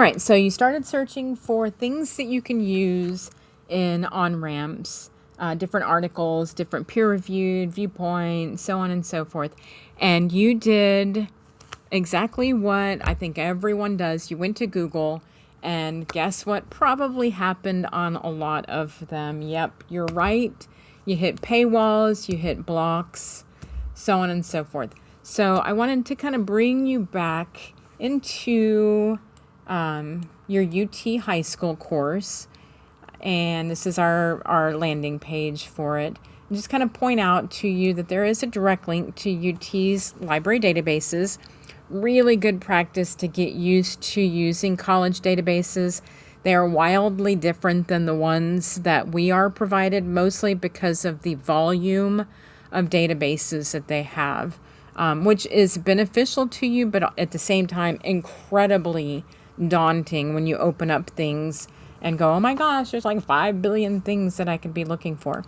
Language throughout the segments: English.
All right, so you started searching for things that you can use in on-ramps, different articles, different peer-reviewed viewpoints, so on and so forth. And you did exactly what I think everyone does. You went to Google, and guess what probably happened on a lot of them? Yep, you're right. You hit paywalls, you hit blocks, so on and so forth. So I wanted to kind of bring you back into your UT high school course. And this is our landing page for it. And just kind of point out to you that there is a direct link to UT's library databases. Really good practice to get used to using college databases. They are wildly different than the ones that we are provided, mostly because of the volume of databases that they have, which is beneficial to you, but at the same time, incredibly daunting when you open up things and go, oh my gosh, there's like 5 billion things that I could be looking for.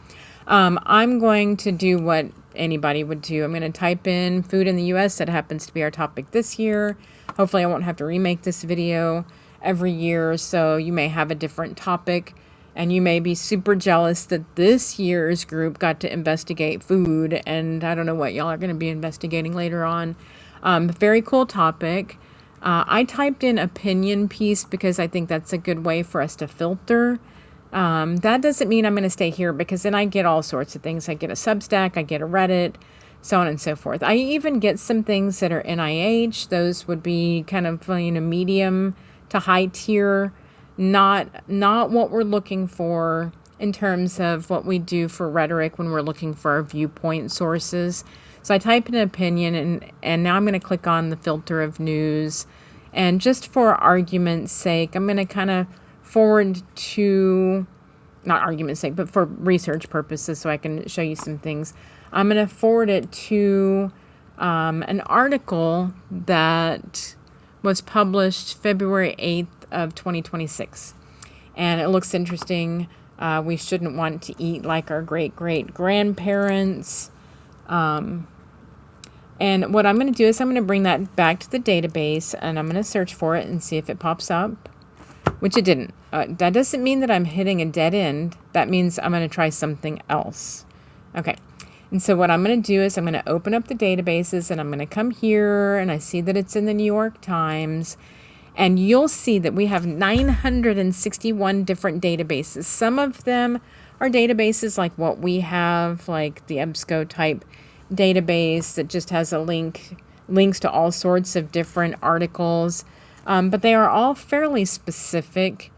I'm going to do what anybody would do. I'm going to type in food in the US. That happens to be our topic this year. Hopefully I won't have to remake this video every year, so you may have a different topic, and you may be super jealous that this year's group got to investigate food, and I don't know what y'all are going to be investigating later on. Very cool topic. I typed in opinion piece because I think that's a good way for us to filter. That doesn't mean I'm going to stay here, because then I get all sorts of things. I get a Substack, I get a Reddit, so on and so forth. I even get some things that are NIH. Those would be kind of, medium to high tier, not what we're looking for in terms of what we do for rhetoric when we're looking for our viewpoint sources. So I type in opinion, and now I'm going to click on the filter of news. And just for argument's sake, I'm going to kind of forward to, not argument's sake, but for research purposes, so I can show you some things. I'm going to forward it to an article that was published February 8th of 2026. And it looks interesting. We shouldn't want to eat like our great-great-grandparents. And what I'm going to do is I'm going to bring that back to the database, and I'm going to search for it and see if it pops up, which it didn't. That doesn't mean that I'm hitting a dead end. That means I'm going to try something else. Okay. And so what I'm going to do is I'm going to open up the databases, and I'm going to come here, and I see that it's in the New York Times, and you'll see that we have 961 different databases. Some of them are databases like what we have, like the EBSCO type database that just has links to all sorts of different articles, but they are all fairly specific.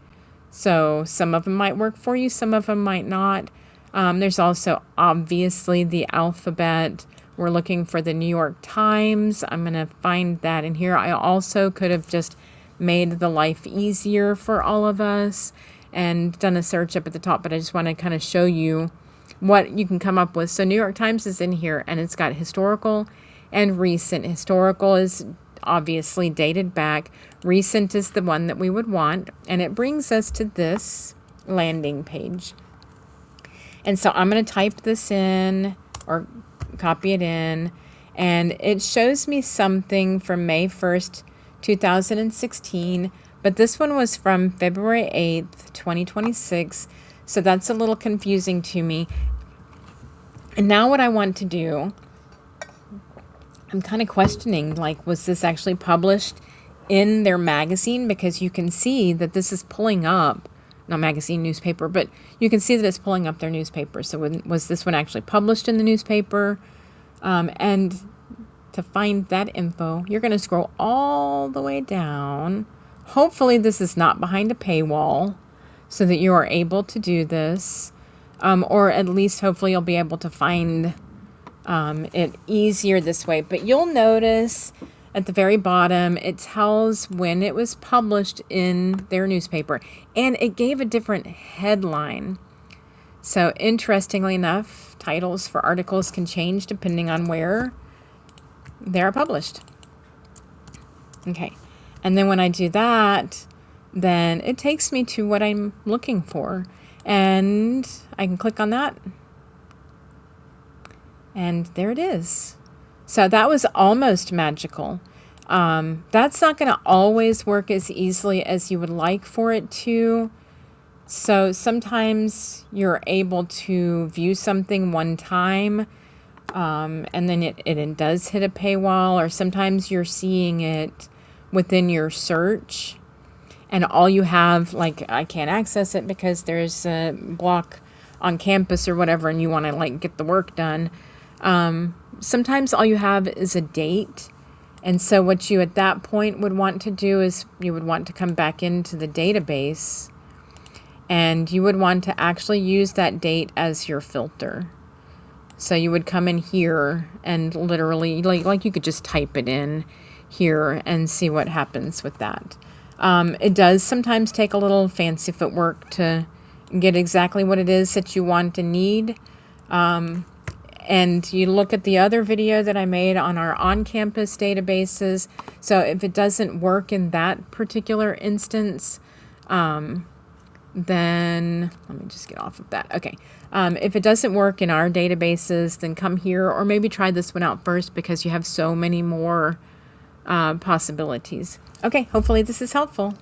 So some of them might work for you, some of them might not. There's also obviously the alphabet. We're looking for the New York Times. I'm going to find that in here. I also could have just made the life easier for all of us and done a search up at the top, but I just want to kind of show you what you can come up with. So New York Times is in here, and it's got historical and recent. Historical is obviously dated back. Recent is the one that we would want, and it brings us to this landing page. And so I'm going to type this in or copy it in, and it shows me something from May 1st, 2016, but this one was from February 8th, 2026. So that's a little confusing to me. And now what I want to do, I'm kind of questioning, like, was this actually published in their magazine? Because you can see that this is pulling up, not magazine, newspaper, but you can see that it's pulling up their newspaper. So was this one actually published in the newspaper? And to find that info, you're going to scroll all the way down. Hopefully this is not behind a paywall, so that you are able to do this, or at least hopefully you'll be able to find it easier this way. But you'll notice at the very bottom, it tells when it was published in their newspaper, and it gave a different headline. So interestingly enough, titles for articles can change depending on where they're published. Okay, and then when I do that, then it takes me to what I'm looking for, and I can click on that, and there it is. So that was almost magical. That's not going to always work as easily as you would like for it to. So sometimes you're able to view something one time, and then it does hit a paywall, or sometimes you're seeing it within your search and all you have, like, I can't access it because there's a block on campus or whatever, and you want to like get the work done. Sometimes all you have is a date. And so what you at that point would want to do is you would want to come back into the database, and you would want to actually use that date as your filter. So you would come in here and literally, like you could just type it in here and see what happens with that. It does sometimes take a little fancy footwork to get exactly what it is that you want and need. And you look at the other video that I made on our on-campus databases. So if it doesn't work in that particular instance, then let me just get off of that. Okay. If it doesn't work in our databases, then come here, or maybe try this one out first because you have so many more possibilities. Okay, hopefully this is helpful.